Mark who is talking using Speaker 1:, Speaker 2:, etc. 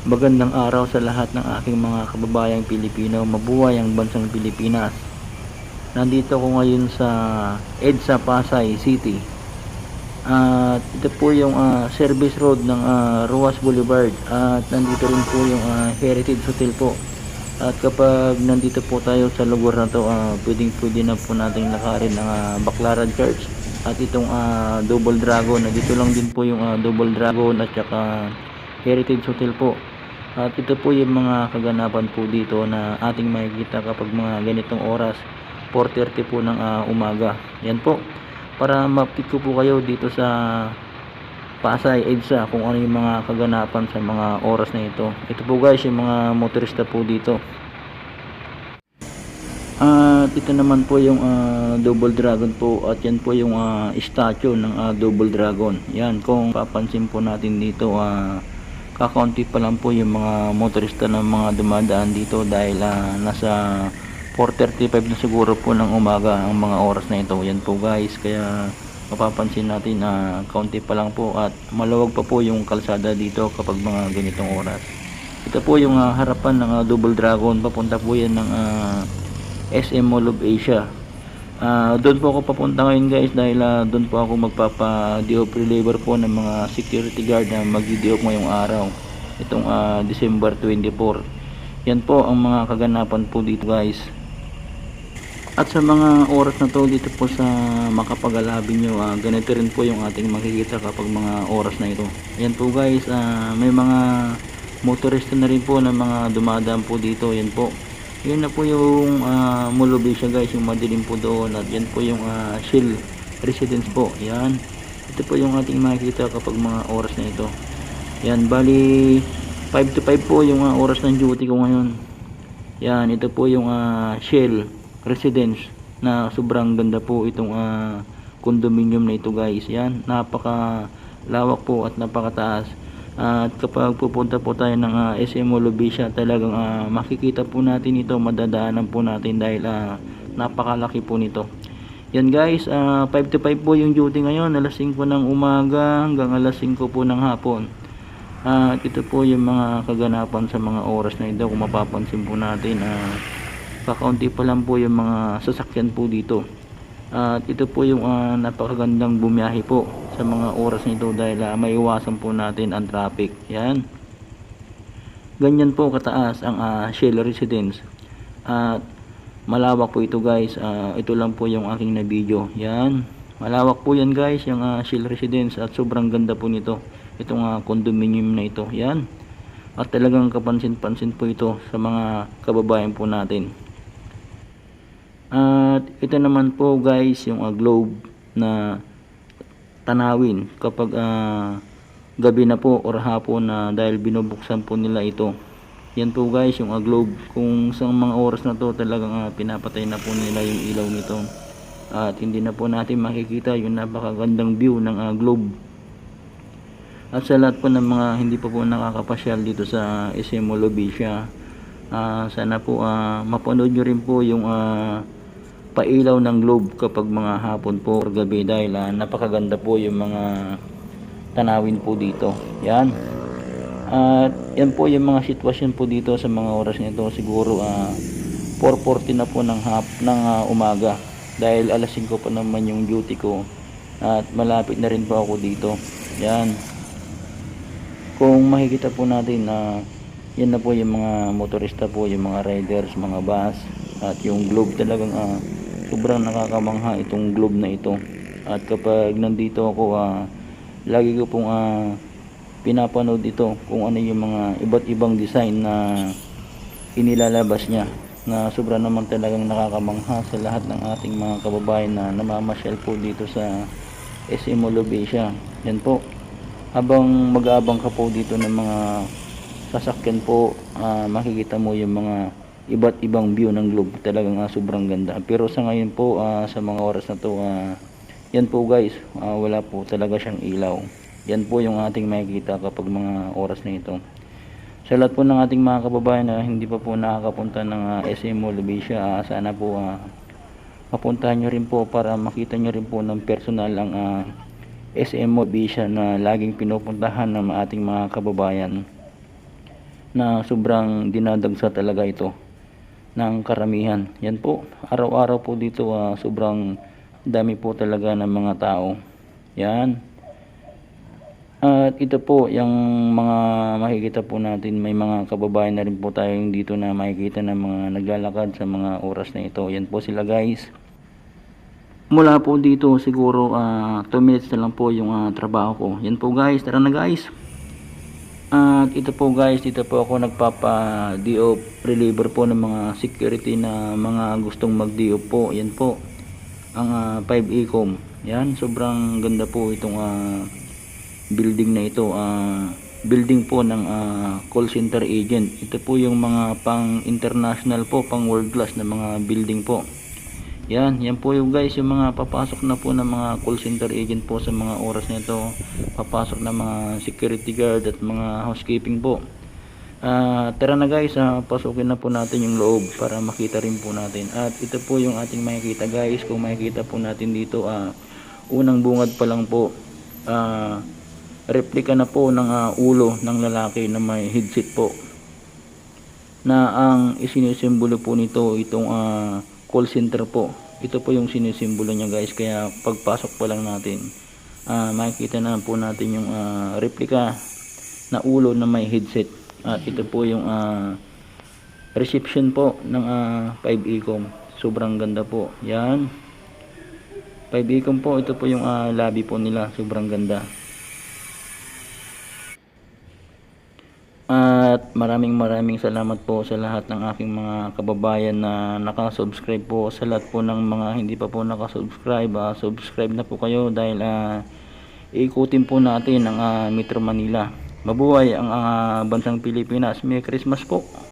Speaker 1: Magandang araw sa lahat ng aking mga kababayang Pilipino. Mabuhay ang bansang Pilipinas. Nandito ako ngayon sa EDSA Pasay City. At ito po yung service road ng Ruas Boulevard. At nandito rin po yung Heritage Hotel po. At kapag nandito po tayo sa lugar na to, pwede na po natin lakarin ang Baclaran Church. At itong Double Dragon. Nandito lang din po yung Double Dragon at saka Heritage Hotel po. At ito po yung mga kaganapan po dito na ating makikita kapag mga ganitong oras, 4:30 po ng umaga. Yan po, para ma-update ko po kayo dito sa Pasay EDSA kung ano yung mga kaganapan sa mga oras na ito. Ito po guys yung mga motorista po dito. At ito naman po yung Double Dragon po, at yan po yung statue ng Double Dragon. Yan, kung papansin po natin dito, kakaunti pa lang po yung mga motorista ng mga dumadaan dito dahil nasa 4:35 na siguro po ng umaga ang mga oras na ito. Yan po guys, kaya mapapansin natin kaunti pa lang po at maluwag pa po yung kalsada dito kapag mga ganitong oras. Ito po yung harapan ng Double Dragon. Papunta po yan ng SM Mall of Asia. Doon po ako papunta ngayon guys dahil doon po ako magpapa-diop reliever po ng mga security guard na mag-diop ngayong araw, itong December 24. Yan po ang mga kaganapan po dito guys. At sa mga oras na to dito po sa Makapag-Alabing nyo, ganito rin po yung ating makikita kapag mga oras na ito. Yan po guys, may mga motorista na rin po na mga dumadaan po dito. Yan po, yun na po yung Mall of Asia guys, yung madilim po doon. At yan po yung Shell Residence po. Yan, ito po yung ating makikita kapag mga oras na ito. Yan, bali 5 to 5 po yung oras ng duty ko ngayon. Yan, ito po yung Shell Residence na sobrang ganda po itong condominium na ito guys. Yan, napaka lawak po at napakataas. At kapag pupunta po tayo ng SM Mall of Asia, talagang makikita po natin ito, madadaanan po natin dahil napakalaki po nito. Yan guys, 5 to 5 po yung duty ngayon, alas 5 ng umaga hanggang alas 5 po ng hapon. At ito po yung mga kaganapan sa mga oras na ito. Kung mapapansin po natin, kakaunti pa lang po yung mga sasakyan po dito. At ito po yung napakagandang bumiyahe po sa mga oras nito dahil maiwasan po natin ang traffic. Yan, ganyan po kataas ang Shell Residence. At malawak po ito guys. Ito lang po yung aking na video. Yan, malawak po yan guys, yung Shell Residence, at sobrang ganda po nito, itong condominium na ito. Yan, at talagang kapansin-pansin po ito sa mga kababayan po natin. At ito naman po guys yung globe na tanawin kapag gabi na po or hapon na, dahil binubuksan po nila ito. Yan po guys yung globe, kung sa mga oras na to talagang pinapatay na po nila yung ilaw nito at hindi na po natin makikita yung napakagandang view ng globe. At sa lahat po ng mga hindi pa po nakakapasyal dito sa SM Mall of Asia, sana po mapanood nyo rin po yung pailaw ng globe kapag mga hapon po or gabi dahil napakaganda po yung mga tanawin po dito. Yan, at yan po yung mga sitwasyon po dito sa mga oras nito. Siguro 4:40 na po ng umaga dahil alas 5 pa naman yung duty ko at malapit na rin po ako dito. Yan, kung makikita po natin yan na po yung mga motorista po, yung mga riders, mga bus, at yung globe talagang sobrang nakakamangha itong globe na ito. At kapag nandito ako, lagi ko pong pinapanood ito kung ano yung mga iba't ibang design na inilalabas niya, na sobra naman talagang nakakamangha sa lahat ng ating mga kababayan na namamasyal po dito sa SM Mall of Asia. Yan po, habang mag-aabang ka po dito ng mga sasakyan po, makikita mo yung mga iba't ibang view ng globe. Talagang sobrang ganda. Pero sa ngayon po, sa mga oras na to, yan po guys, wala po talaga siyang ilaw. Yan po yung ating makikita kapag mga oras na ito. Sa lahat po ng ating mga kababayan na hindi pa po nakakapunta ng SM Mall of Asia, sana po mapuntahan nyo rin po para makita nyo rin po ng personal ang SM Mall of Asia na laging pinupuntahan ng ating mga kababayan. na sobrang dinadagsa talaga ito ng karamihan. Yan po, araw-araw po dito sobrang dami po talaga ng mga tao. Yan. At ito po yung mga makikita po natin, may mga kababayan na rin po tayong dito na makikita na mga naglalakad sa mga oras na ito. Yan po sila guys. Mula po dito siguro 2 minutes na lang po yung trabaho ko. Yan po guys, tara na guys. At ito po guys, dito po ako nagpapa-DO reliever po ng mga security na mga gustong mag-DO po. Yan po ang 5 Ecom. Yan, sobrang ganda po itong building na ito. Building po ng call center agent. Ito po yung mga pang international po, pang world class na mga building po. Yan po yung guys, yung mga papasok na po ng mga call center agent po sa mga oras na ito. Papasok na mga security guard at mga housekeeping po. Tara na guys, pasukin na po natin yung loob para makita rin po natin. At ito po yung ating makikita guys. Kung makikita po natin dito, unang bungad pa lang po, replika na po ng ulo ng lalaki na may headset po, na ang isinisimbolo po nito itong call center po. Ito po yung sinisimbolo niya guys, kaya pagpasok pa lang natin makikita na po natin yung replika na ulo na may headset. At ito po yung reception po ng 5 Ecom. Sobrang ganda po. Yan, 5 Ecom po. Ito po yung lobby po nila. Sobrang ganda. At maraming salamat po sa lahat ng aking mga kababayan na nakasubscribe po. Sa lahat po ng mga hindi pa po nakasubscribe, subscribe na po kayo dahil ikutin po natin ang Metro Manila. Mabuhay ang bansang Pilipinas. Merry Christmas po.